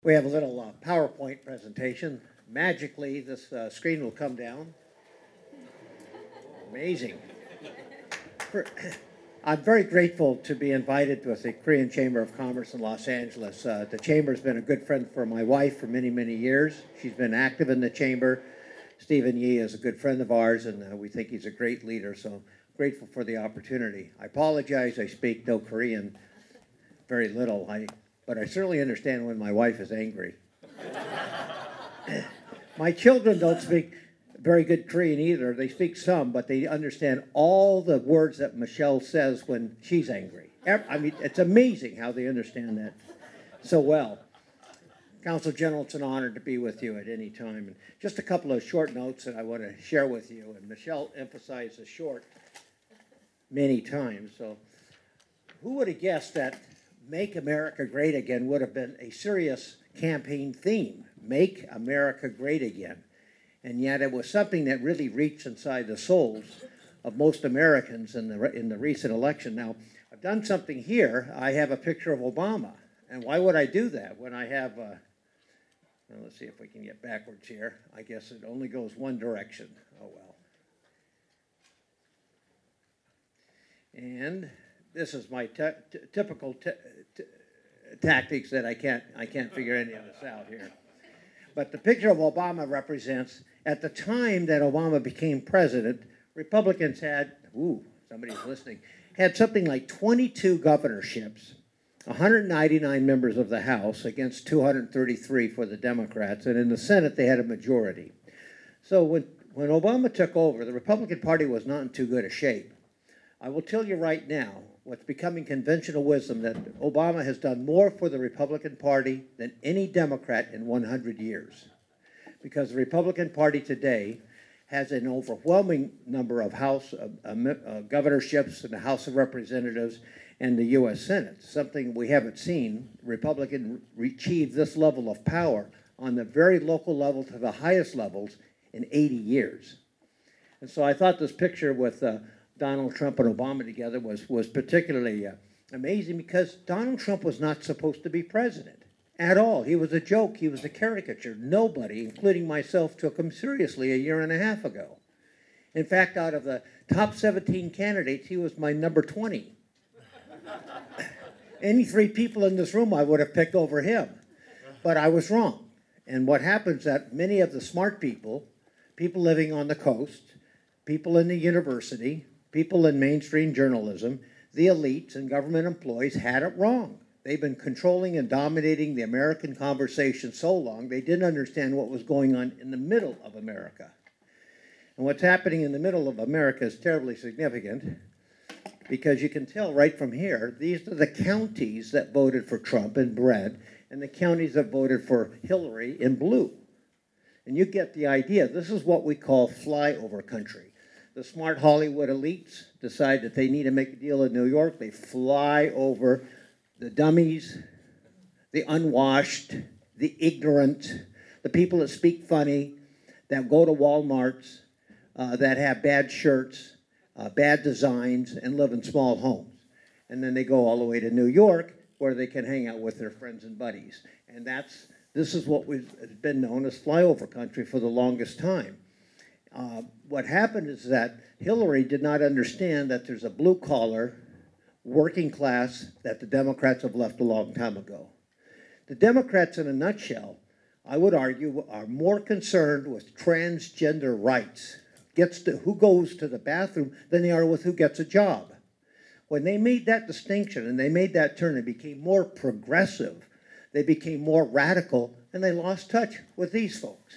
We have a little PowerPoint presentation. Magically, this screen will come down. Amazing. I'm very grateful to be invited to the Korean Chamber of Commerce in Los Angeles. The Chamber has been a good friend for my wife for many, many years. She's been active in the Chamber. Stephen Yee is a good friend of ours, and we think he's a great leader, so I'm grateful for the opportunity. I apologize, I speak no Korean, very little, but I certainly understand when my wife is angry. My children don't speak very good Korean either. They speak some, but they understand all the words that Michelle says when she's angry. I mean, it's amazing how they understand that so well. Council General, it's an honor to be with you at any time. And just a couple of short notes that I want to share with you. And Michelle emphasized the short many times. So who would have guessed that Make America Great Again would have been a serious campaign theme? Make America Great Again. And yet it was something that really reached inside the souls of most Americans in the recent election. Now, I've done something here. I have a picture of Obama. And why would I do that when I have, well, let's see if we can get backwards here. I guess it only goes one direction. Oh, well. And this is my typical tactics that I can't figure any of this out here. But the picture of Obama represents, at the time that Obama became president, Republicans had, somebody's listening, had something like 22 governorships, 199 members of the House against 233 for the Democrats, and in the Senate they had a majority. So when Obama took over, the Republican Party was not in too good a shape. I will tell you right now, what's becoming conventional wisdom, that Obama has done more for the Republican Party than any Democrat in 100 years. Because the Republican Party today has an overwhelming number of House governorships in the House of Representatives and the U.S. Senate, something we haven't seen Republicans achieve this level of power on the very local level to the highest levels in 80 years. And so I thought this picture with Donald Trump and Obama together was particularly amazing, because Donald Trump was not supposed to be president at all. He was a joke. He was a caricature. Nobody, including myself, took him seriously a year and a half ago. In fact, out of the top 17 candidates, he was my number 20. Any three people in this room I would have picked over him. But I was wrong. And what happens is that many of the smart people living on the coast, people in the university, people in mainstream journalism, the elites and government employees had it wrong. They've been controlling and dominating the American conversation so long, they didn't understand what was going on in the middle of America. And what's happening in the middle of America is terribly significant, because you can tell right from here, these are the counties that voted for Trump in red, and the counties that voted for Hillary in blue. And you get the idea. This is what we call flyover country. The smart Hollywood elites decide that they need to make a deal in New York. They fly over the dummies, the unwashed, the ignorant, the people that speak funny, that go to Walmarts, that have bad shirts, bad designs, and live in small homes. And then they go all the way to New York, where they can hang out with their friends and buddies. And this is what has been known as flyover country for the longest time. What happened is that Hillary did not understand that there's a blue-collar working class that the Democrats have left a long time ago. The Democrats, in a nutshell, I would argue, are more concerned with transgender rights, who goes to the bathroom, than they are with who gets a job. When they made that distinction and they made that turn and became more progressive, they became more radical, and they lost touch with these folks.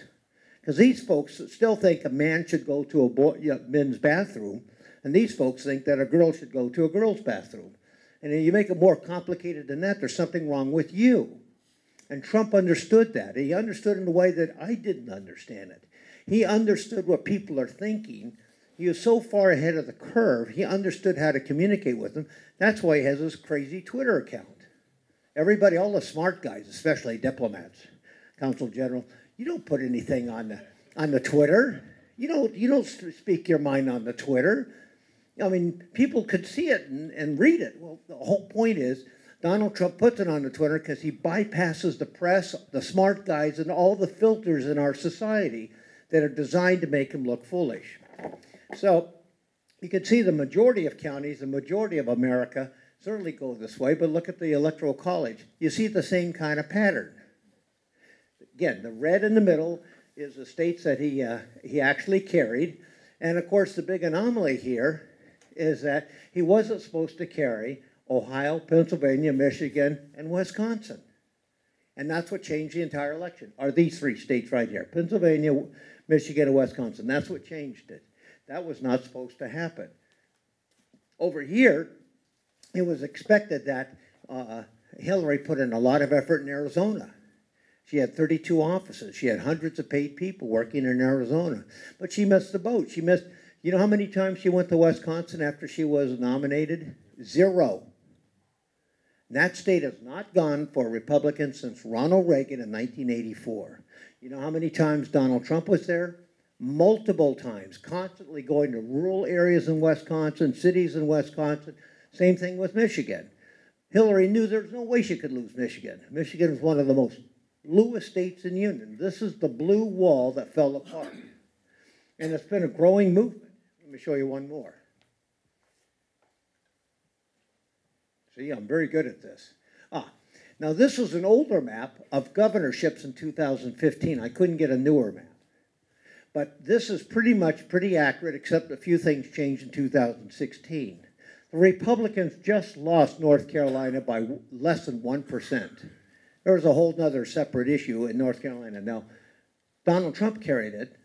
Because these folks still think a man should go to a men's bathroom, and these folks think that a girl should go to a girl's bathroom. And if you make it more complicated than that, there's something wrong with you. And Trump understood that. He understood in a way that I didn't understand it. He understood what people are thinking. He was so far ahead of the curve, he understood how to communicate with them. That's why he has this crazy Twitter account. Everybody, all the smart guys, especially diplomats, Consul General, you don't put anything on the Twitter. You don't speak your mind on the Twitter. I mean, people could see it and read it. Well, the whole point is Donald Trump puts it on the Twitter because he bypasses the press, the smart guys, and all the filters in our society that are designed to make him look foolish. So you can see the majority of counties, the majority of America certainly go this way, but look at the Electoral College. You see the same kind of pattern. Again, the red in the middle is the states that he actually carried. And of course, the big anomaly here is that he wasn't supposed to carry Ohio, Pennsylvania, Michigan, and Wisconsin. And that's what changed the entire election, are these three states right here, Pennsylvania, Michigan, and Wisconsin. That's what changed it. That was not supposed to happen. Over here, it was expected that Hillary put in a lot of effort in Arizona. She had 32 offices. She had hundreds of paid people working in Arizona. But she missed the boat. She missed, you know how many times she went to Wisconsin after she was nominated? 0. And that state has not gone for a Republican since Ronald Reagan in 1984. You know how many times Donald Trump was there? Multiple times, constantly going to rural areas in Wisconsin, cities in Wisconsin. Same thing with Michigan. Hillary knew there was no way she could lose Michigan. Michigan is one of the most bluest states in the Union. This is the blue wall that fell apart. And it's been a growing movement. Let me show you one more. See, I'm very good at this. Now this is an older map of governorships in 2015. I couldn't get a newer map. But this is pretty accurate, except a few things changed in 2016. The Republicans just lost North Carolina by less than 1%. There was a whole other separate issue in North Carolina. Now, Donald Trump carried it,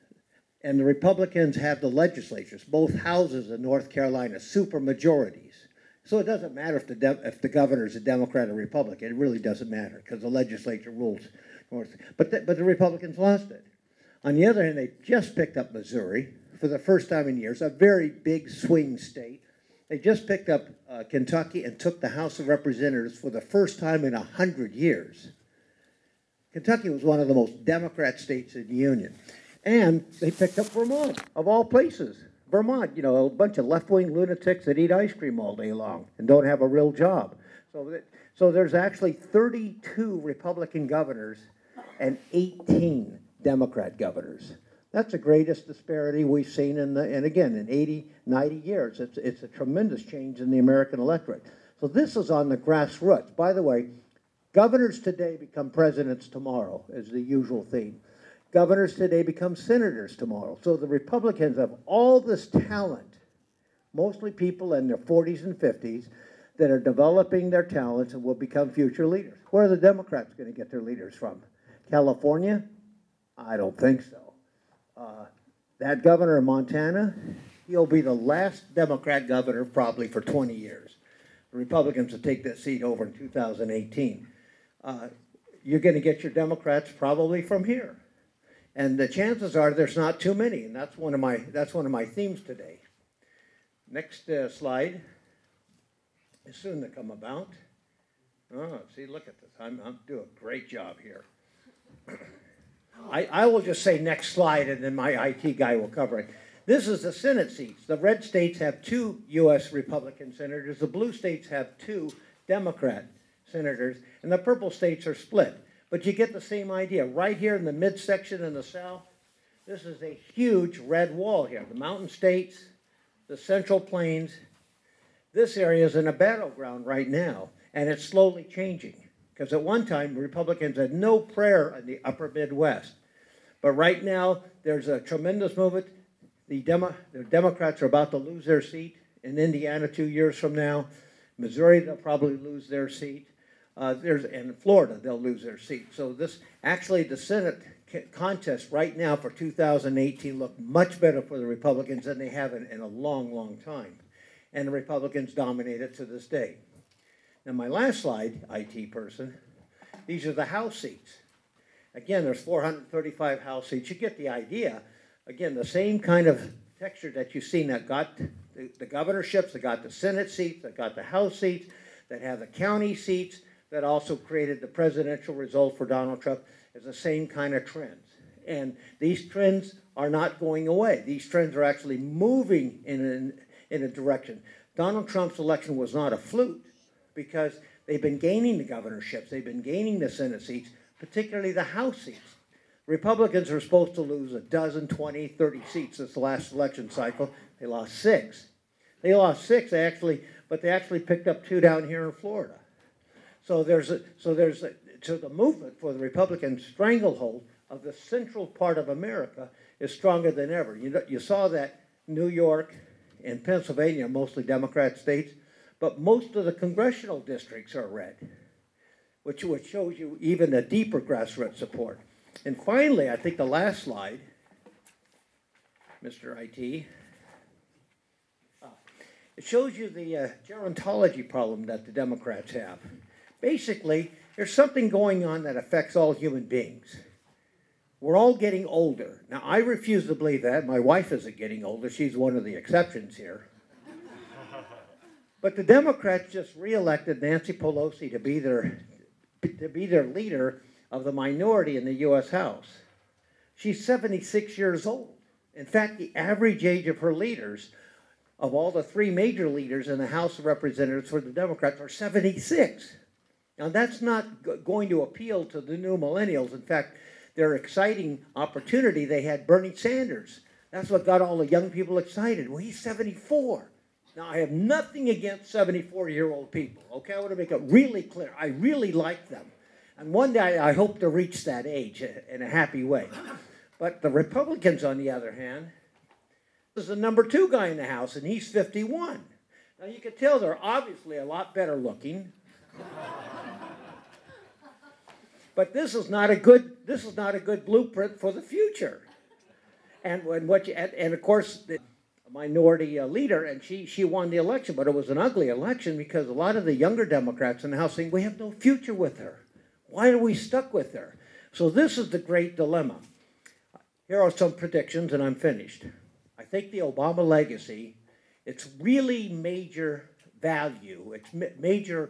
and the Republicans have the legislatures, both houses in North Carolina, super majorities. So it doesn't matter if the governor is a Democrat or Republican. It really doesn't matter because the legislature rules. But the Republicans lost it. On the other hand, they just picked up Missouri for the first time in years, a very big swing state. They just picked up Kentucky and took the House of Representatives for the first time in 100 years. Kentucky was one of the most Democrat states in the Union. And they picked up Vermont, of all places. Vermont, you know, a bunch of left-wing lunatics that eat ice cream all day long and don't have a real job. So there's actually 32 Republican governors and 18 Democrat governors. That's the greatest disparity we've seen in again, in 80, 90 years. It's a tremendous change in the American electorate. So this is on the grassroots. By the way, governors today become presidents tomorrow, is the usual theme. Governors today become senators tomorrow. So the Republicans have all this talent, mostly people in their 40s and 50s, that are developing their talents and will become future leaders. Where are the Democrats going to get their leaders from? California? I don't think so. That governor of Montana, he'll be the last Democrat governor probably for 20 years. The Republicans will take that seat over in 2018. You're going to get your Democrats probably from here. And the chances are there's not too many, and that's one of my themes today. Next slide is soon to come about. Oh, see, look at this. I'm doing a great job here. I will just say next slide, and then my IT guy will cover it. This is the Senate seats. The red states have 2 U.S. Republican senators. The blue states have 2 Democrat senators, and the purple states are split. But you get the same idea. Right here in the midsection in the south, this is a huge red wall here. The mountain states, the central plains. This area is in a battleground right now, and it's slowly changing. Because at one time, Republicans had no prayer in the upper Midwest. But right now, there's a tremendous movement. The Democrats are about to lose their seat in Indiana 2 years from now. Missouri, they'll probably lose their seat. And in Florida, they'll lose their seat. So the Senate contest right now for 2018 look much better for the Republicans than they have in a long, long time. And the Republicans dominate it to this day. Now, my last slide, IT person, these are the House seats. Again, there's 435 House seats. You get the idea. Again, the same kind of texture that you've seen that got the governorships, that got the Senate seats, that got the House seats, that have the county seats, that also created the presidential result for Donald Trump, is the same kind of trends. And these trends are not going away. These trends are actually moving in a direction. Donald Trump's election was not a fluke, because They've been gaining the governorships. They've been gaining the Senate seats, particularly the House seats. Republicans were supposed to lose 12, 20, 30 seats this last election cycle. They lost 6. They lost 6, but they actually picked up 2 down here in Florida. So the movement for the Republican stranglehold of the central part of America is stronger than ever. You saw that New York and Pennsylvania are mostly Democrat states, but most of the congressional districts are red, which shows you even a deeper grassroots support. And finally, I think the last slide, Mr. IT, it shows you the gerontology problem that the Democrats have. Basically, there's something going on that affects all human beings. We're all getting older. Now, I refuse to believe that. My wife isn't getting older. She's one of the exceptions here. But the Democrats just reelected Nancy Pelosi to be their leader of the minority in the U.S. House. She's 76 years old. In fact, the average age of her leaders, of all the 3 major leaders in the House of Representatives for the Democrats, are 76. Now, that's not going to appeal to the new millennials. In fact, their exciting opportunity, they had Bernie Sanders. That's what got all the young people excited. Well, he's 74. Now, I have nothing against 74-year-old people, okay? I want to make it really clear. I really like them. And one day, I hope to reach that age in a happy way. But the Republicans, on the other hand, is the number 2 guy in the House, and he's 51. Now, you can tell they're obviously a lot better looking. But this is not a good blueprint for the future. And of course, the minority leader, and she won the election, but it was an ugly election because a lot of the younger Democrats in the House saying, we have no future with her. Why are we stuck with her? So this is the great dilemma. Here are some predictions, and I'm finished. I think the Obama legacy, its really major value, its major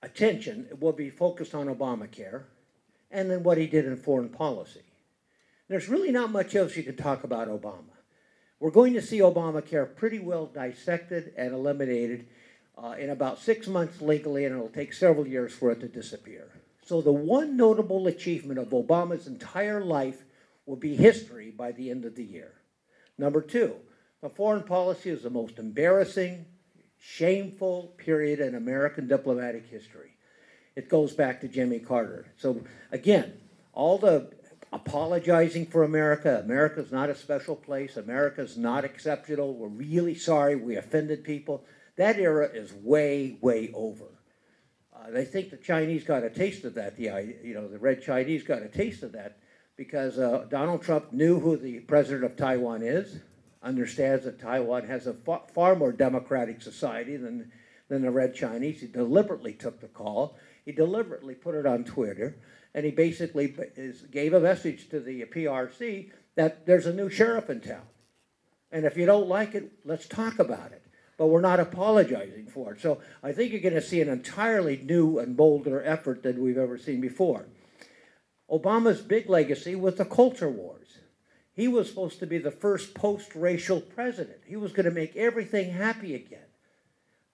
attention will be focused on Obamacare and then what he did in foreign policy. There's really not much else you can talk about Obama. We're going to see Obamacare pretty well dissected and eliminated in about 6 months legally, and it'll take several years for it to disappear. So the one notable achievement of Obama's entire life will be history by the end of the year. Number 2, the foreign policy is the most embarrassing, shameful period in American diplomatic history. It goes back to Jimmy Carter. So again, all the apologizing for America, America's not a special place, America's not exceptional, we're really sorry, we offended people, that era is way, way over. They think the Chinese got a taste of that, the Red Chinese got a taste of that because Donald Trump knew who the president of Taiwan is, understands that Taiwan has a far more democratic society than the Red Chinese. He deliberately took the call. He deliberately put it on Twitter, and he basically gave a message to the PRC that there's a new sheriff in town. And if you don't like it, let's talk about it. But we're not apologizing for it. So I think you're going to see an entirely new and bolder effort than we've ever seen before. Obama's big legacy was the culture wars. He was supposed to be the first post-racial president. He was going to make everything happy again.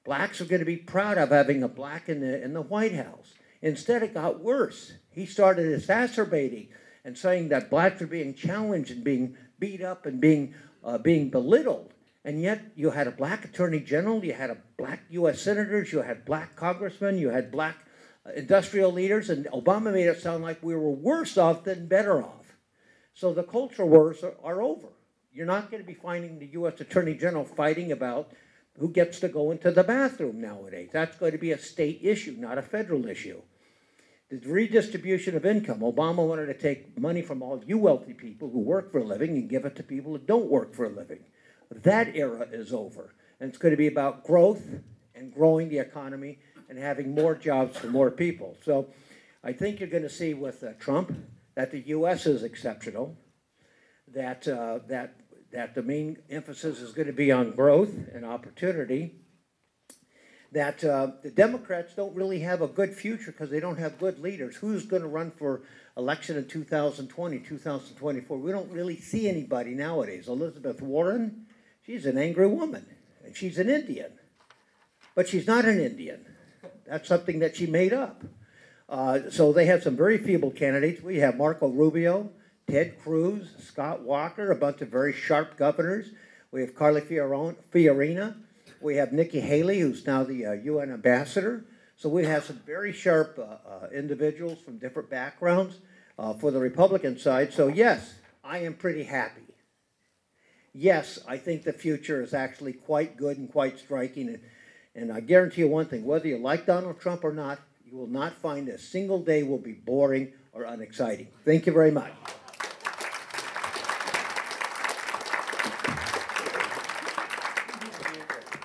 Blacks are going to be proud of having a black in the White House. Instead, it got worse. He started exacerbating and saying that blacks are being challenged and being beat up and being belittled. And yet, you had a black attorney general, you had a black U.S. senators, you had black congressmen, you had black industrial leaders, and Obama made it sound like we were worse off than better off. So the culture wars are over. You're not going to be finding the U.S. Attorney General fighting about who gets to go into the bathroom nowadays. That's going to be a state issue, not a federal issue. The redistribution of income. Obama wanted to take money from all you wealthy people who work for a living and give it to people who don't work for a living. That era is over. And it's going to be about growth and growing the economy and having more jobs for more people. So I think you're going to see with Trump that the U.S. is exceptional, that the main emphasis is going to be on growth and opportunity, that the Democrats don't really have a good future because they don't have good leaders. Who's going to run for election in 2020, 2024? We don't really see anybody nowadays. Elizabeth Warren, she's an angry woman, and she's an Indian. But she's not an Indian. That's something that she made up. So they have some very feeble candidates. We have Marco Rubio, Ted Cruz, Scott Walker, a bunch of very sharp governors. We have Carly Fiorina. We have Nikki Haley, who's now the UN ambassador. So we have some very sharp individuals from different backgrounds for the Republican side. So yes, I am pretty happy. Yes, I think the future is actually quite good and quite striking. And I guarantee you one thing, whether you like Donald Trump or not, you will not find a single day will be boring or unexciting. Thank you very much.